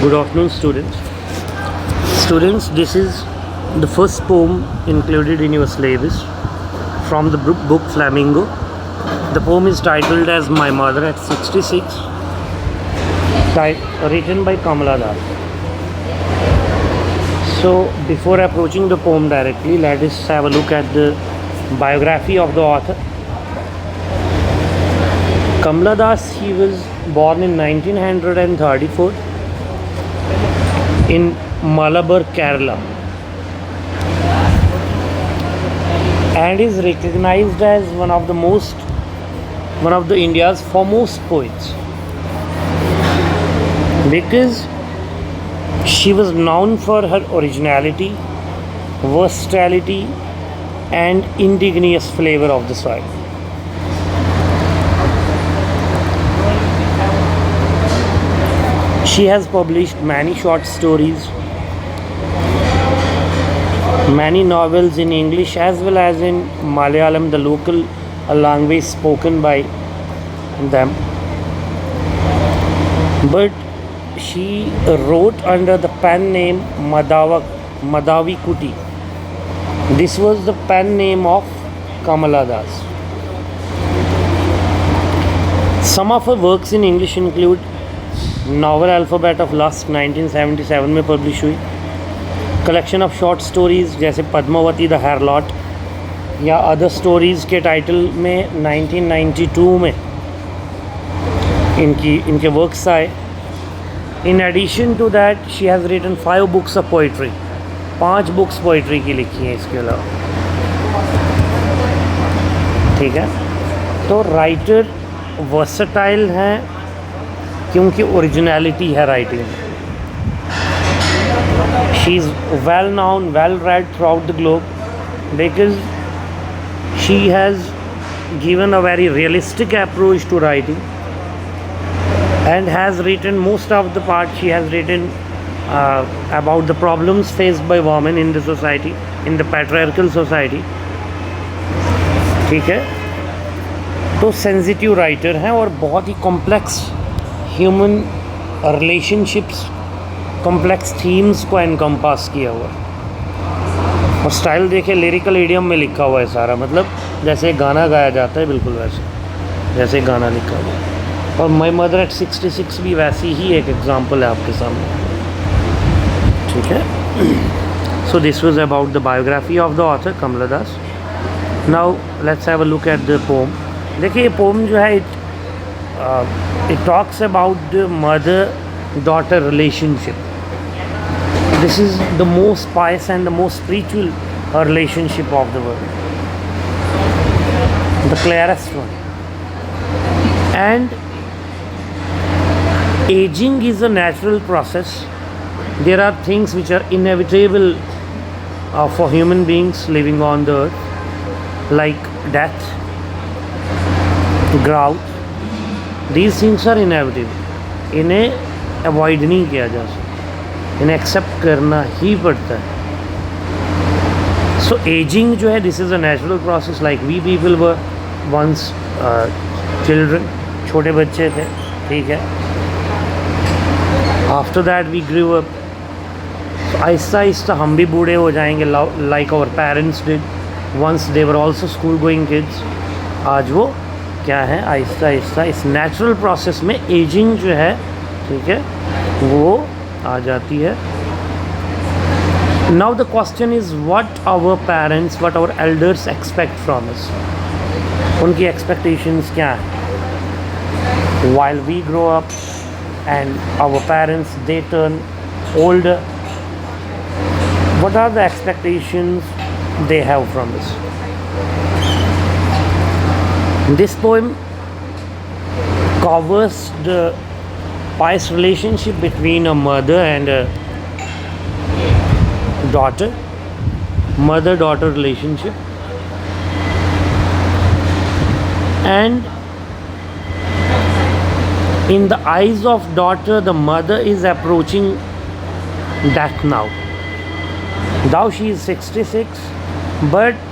Good afternoon, students. Students, this is the first poem included in your syllabus from the book Flamingo. The poem is titled as My Mother at 66, written by Kamala Das. So, before approaching the poem directly, let us have a look at the biography of the author. Kamala Das, he was born in 1934 in Malabar, Kerala, and is recognized as one of the India's foremost poets because she was known for her originality, versatility, and indigenous flavor of the soil. She has published many short stories, many novels in English as well as in Malayalam, the local language spoken by them. But she wrote under the pen name Madhavi Kuti. This was the pen name of Kamala Das. Some of her works in English include novel Alphabet of Lust 1977 में publish हुई, collection of short stories जैसे Padmavati the हैरलॉट या other stories के title में 1992 में इनके works आए. In addition to that she has written 5 books of poetry. 5 books poetry की लिखी हैं इसके अलावा. ठीक है, तो राइटर वर्सटाइल हैं क्योंकि ओरिजिनलिटी है writing. She is well known, well read throughout the globe because she has given a very realistic approach to writing and has written most of the part. She has written about the problems faced by women in the society, in the patriarchal society. ठीक है, तो sensitive writer हैं और बहुत ही complex human relationships, complex themes को encompass किया हुआ. और स्टाइल देखे, लिरिकल इडियम में लिखा हुआ है सारा, मतलब जैसे गाना गाया जाता है बिल्कुल वैसे जैसे गाना लिखा हुआ है. और माई मदर एट 66 भी वैसी ही एक एग्जाम्पल है आपके सामने. ठीक है, so this was about the biography of the author Kamala Das. Now let's have a look at the poem. देखिए, ये पोम जो है it talks about the mother-daughter relationship. This is the most pious and the most spiritual relationship of the world, the clearest one. And aging is a natural process. There are things which are inevitable for human beings living on the earth, like death, growth. These things are inevitable. इन्हें avoid नहीं किया जा सकता, इन्हें accept करना ही पड़ता है. सो ageing जो है, this is a natural process. Like we people were once children, छोटे बच्चे थे. ठीक है, after that we grew up. आहिस्ता आहिस्ता हम भी बूढ़े हो जाएंगे, like our parents did once they were also school going kids. आज वो क्या है, आहिस्ता आहिस्ता इस नेचुरल प्रोसेस में एजिंग जो है, ठीक है, वो आ जाती है. Now the question is what our parents, what our elders expect from us. उनकी एक्सपेक्टेशंस क्या हैं while we grow up and our parents they turn older. What are the expectations they have from us. This poem covers the pious relationship between a mother and a daughter, mother-daughter relationship, and in the eyes of daughter, the mother is approaching death now. Now she is 66, but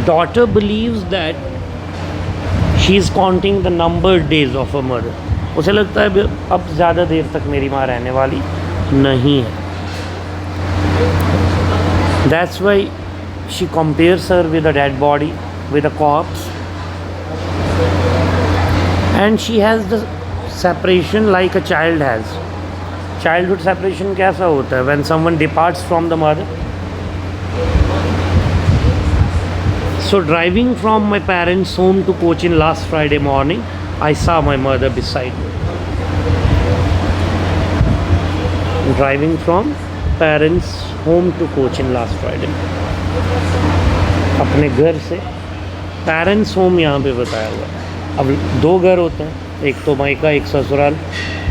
daughter believes that she is counting the numbered days of her mother. उसे लगता है अब ज़्यादा देर तक मेरी माँ रहने वाली नहीं है। That's why she compares her with a dead body, with a corps, and she has the separation like a child has. Childhood separation कैसा होता है? When someone departs from the mother. So driving from my parents' home to Cochin last Friday morning, I saw my mother beside me. Driving from parents' home to Cochin last Friday. अपने घर से parents home यहाँ पे बताया हुआ है। अब दो घर होते हैं, एक तो मायका एक ससुराल,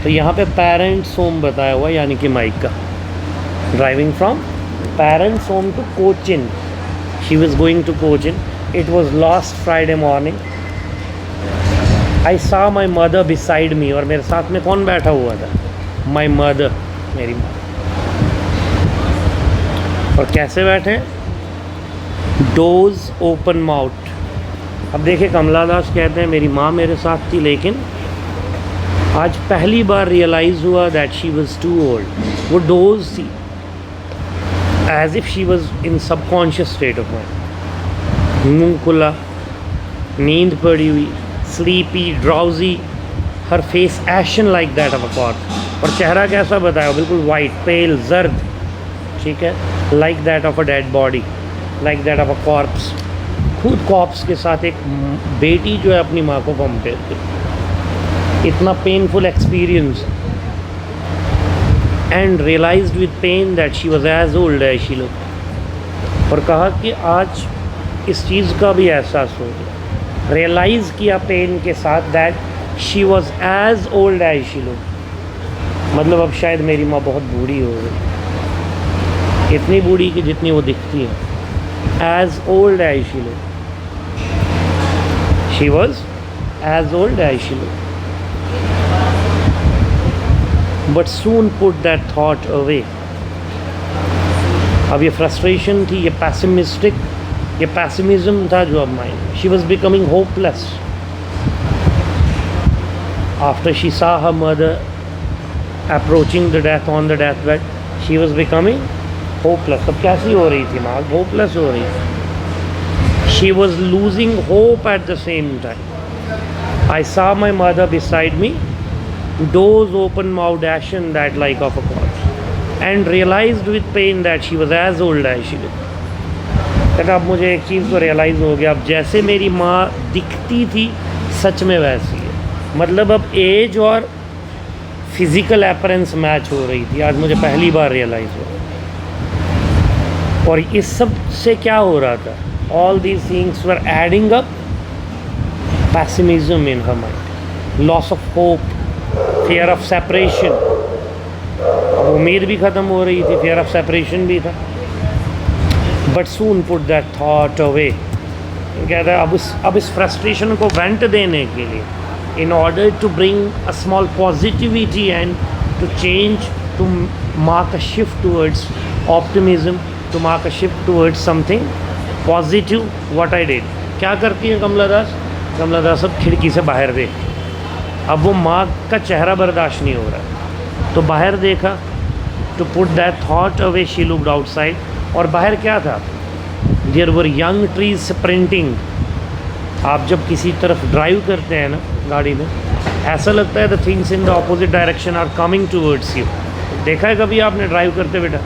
तो यहाँ पे पेरेंट्स होम बताया हुआ है, यानी कि मायका। Driving from parents home to Cochin, she was going to Cochin. It was last Friday morning. I saw my mother beside me, और मेरे साथ में कौन बैठा हुआ था? My mother, मेरी माँ। और कैसे बैठे? Doors open mouth। अब देखिए, कमला दास कहते हैं मेरी माँ मेरे साथ थी, लेकिन आज पहली बार रियलाइज़ हुआ that she was too old। वो डोज थी, as if she was in subconscious state of mind। मुंह खुला, नींद पड़ी हुई, sleepy, drowsy, her face ation like that of a corps. और चेहरा कैसा बताया? बिल्कुल वाइट, पेल, जर्द, ठीक है, like that of a dead body, like that of a corps. खुद कॉर्प्स के साथ एक बेटी जो है अपनी माँ को कंपेयर करती। इतना painful experience, and realised with pain that she was as old as she looked. और कहा कि आज इस चीज़ का भी एहसास हो गया, रियलाइज़ किया पेन के साथ that she was as old as she looked. मतलब अब शायद मेरी माँ बहुत बूढ़ी हो गई, इतनी बूढ़ी कि जितनी वो दिखती है। As old as she looked, she was as old as she looked, but soon put that thought away. अब ये फ्रस्ट्रेशन थी, ये पैसिमिस्टिक, ये पैसिमिज्म था जो अब mind. She was becoming hopeless after she saw her mother approaching the death on the deathbed. She was becoming hopeless। अब कैसी हो रही थी माँ? होपलेस हो रही थी। She was losing hope at the same time. I saw my mother beside me, doors open mouth ashen that like of a corpse, and realized with pain that she was as old as she looked। कहता अब मुझे एक चीज़ को realise हो गया, अब जैसे मेरी माँ दिखती थी सच में वैसी है। मतलब अब एज और फिज़िकल अपीयरेंस मैच हो रही थी। आज मुझे पहली बार रियलाइज़ हुआ। और इस सब से क्या हो रहा था? All these things were adding up pessimism in her mind, loss of hope, fear of separation. अब उम्मीद भी ख़त्म हो रही थी, फियर ऑफ सेपरेशन भी था। But soon put that thought away. कहता है अब इस फ्रस्ट्रेशन को वेंट देने के लिए, in order to bring a small positivity and to change, to mark a shift towards optimism, to mark a shift towards something positive, what I did. क्या करती है कमला दास? कमला दास अब खिड़की से बाहर देखती। अब वो माँ का चेहरा बर्दाश्त नहीं हो रहा, तो बाहर देखा, to put that thought away she looked outside. और बाहर क्या था? There were young trees sprinting. आप जब किसी तरफ ड्राइव करते हैं ना गाड़ी में, ऐसा लगता है the things in the opposite direction are coming towards you. देखा है कभी आपने ड्राइव करते बेटा?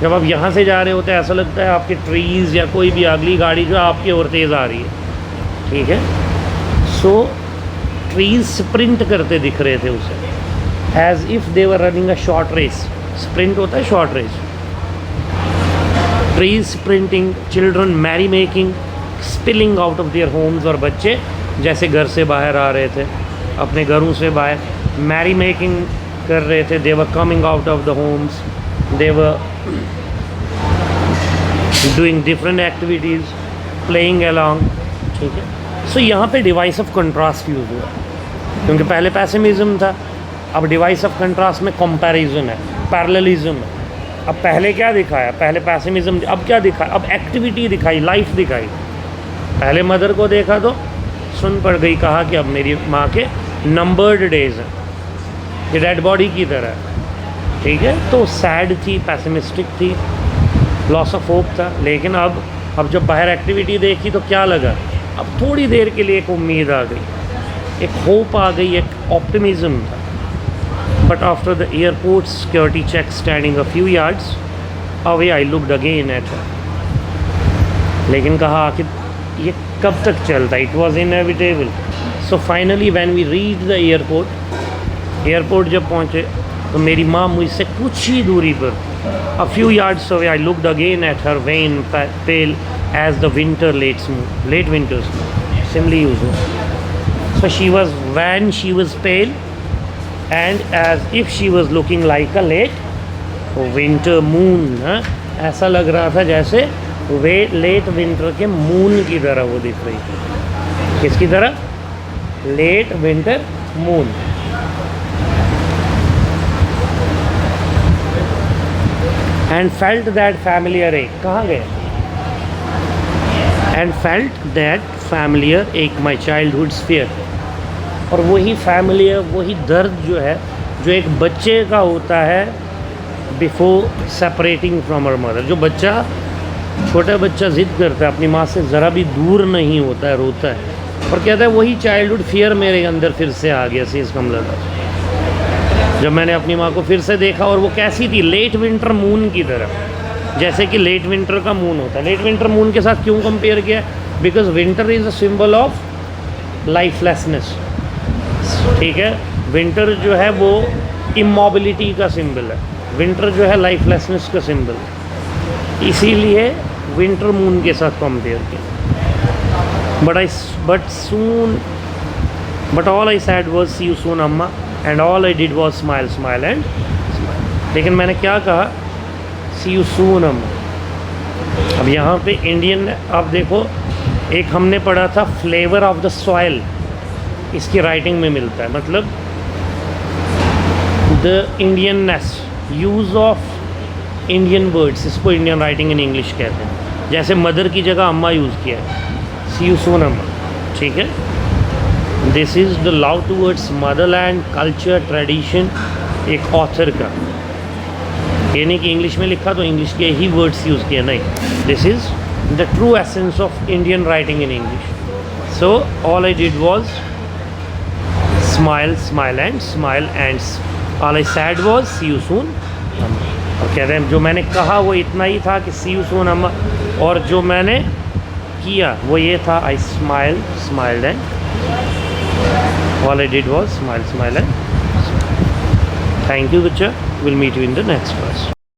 जब आप यहाँ से जा रहे होते हैं ऐसा लगता है आपके ट्रीज़ या कोई भी अगली गाड़ी जो आपकी ओर तेज़ आ रही है, ठीक है। सो ट्रीज स्प्रिंट करते दिख रहे थे उसे, as if they were running a short race. Sprint होता है short race. Trees sprinting, children merry making, spilling out of their homes. और बच्चे जैसे घर से बाहर आ रहे थे, अपने घरों से बाहर मैरी मेकिंग कर रहे थे। They were coming out of the homes, they were doing different activities, playing along, ठीक है। सो यहाँ पे डिवाइस ऑफ कंट्रास्ट यूज़ हुआ, क्योंकि पहले पैसिमिज्म था, अब डिवाइस ऑफ कंट्रास्ट में कंपैरिजन है, पैरेललिज्म है। अब पहले क्या दिखाया? पहले पैसिमिज्म, अब क्या दिखाया? अब एक्टिविटी दिखाई, लाइफ दिखाई। पहले मदर को देखा तो सुन पड़ गई, कहा कि अब मेरी माँ के नंबर्ड डेज हैं, ये डेड बॉडी की तरह, ठीक है। तो सैड थी, पैसिमिस्टिक थी, लॉस ऑफ होप था। लेकिन अब जब बाहर एक्टिविटी देखी तो क्या लगा, अब थोड़ी देर के लिए एक उम्मीद आ गई, एक होप आ गई, एक ऑप्टिमिज्म था। But after the airport security check standing a few yards away I looked again at her. लेकिन कहा आखिर ये कब तक चलता, it was inevitable. So finally when we reach the airport जब पहुँचे तो मेरी माँ मुझसे कुछ ही दूरी पर, a few yards away, I looked again at her wan, pale as the late winter's moon, simply usual. So she was pale and as if she was looking like a late winter moon. ऐसा लग रहा था जैसे वे late winter के moon की तरह वो दिख रही थी। किसकी तरह? Late winter moon. And felt that familiar ache, कहाँ गए? And felt that familiar ache, my childhood's fear। और वही familiar, वही दर्द जो है, जो एक बच्चे का होता है before separating from her mother. जो बच्चा, छोटा बच्चा ज़िद करता है, अपनी माँ से ज़रा भी दूर नहीं होता है, रोता है और कहता है वही चाइल्डहुड फियर मेरे अंदर फिर से आ गया। सीज कमला जब मैंने अपनी माँ को फिर से देखा, और वो कैसी थी? लेट विंटर मून की तरह, जैसे कि लेट विंटर का मून होता है। लेट विंटर मून के साथ क्यों कंपेयर किया? Because winter is a symbol of lifelessness, ठीक है। विंटर जो है वो इमोबिलिटी का सिंबल है, विंटर जो है लाइफलेसनेस का सिंबल है, इसीलिए विंटर मून के साथ कंपेयर किया। But all I said was see you soon अम्मा and all I did was smile and smile. लेकिन मैंने क्या कहा? सी यू सून अम्मा। अब यहाँ पे इंडियन, अब देखो, एक हमने पढ़ा था फ्लेवर ऑफ द सॉइल, इसकी राइटिंग में मिलता है, मतलब the Indianness, use of Indian words, इसको इंडियन राइटिंग इन इंग्लिश कहते हैं। जैसे मदर की जगह अम्मा यूज़ किया है, सी यू सून अम्मा, ठीक है। This is the love towards Motherland, culture, tradition, एक ऑथर का। ये नहीं कि इंग्लिश में लिखा तो इंग्लिश के ही वर्ड्स यूज़ किए, नहीं। This is the true essence of Indian writing in English. So all I did was smile and all I said was see you soon. और कह रहे हैं जो मैंने कहा वो इतना ही था कि सी यू सून अम्मा, और जो मैंने किया वो ये था, I smiled and all I did was smile and thank you, Vicha. We'll meet you in the next class.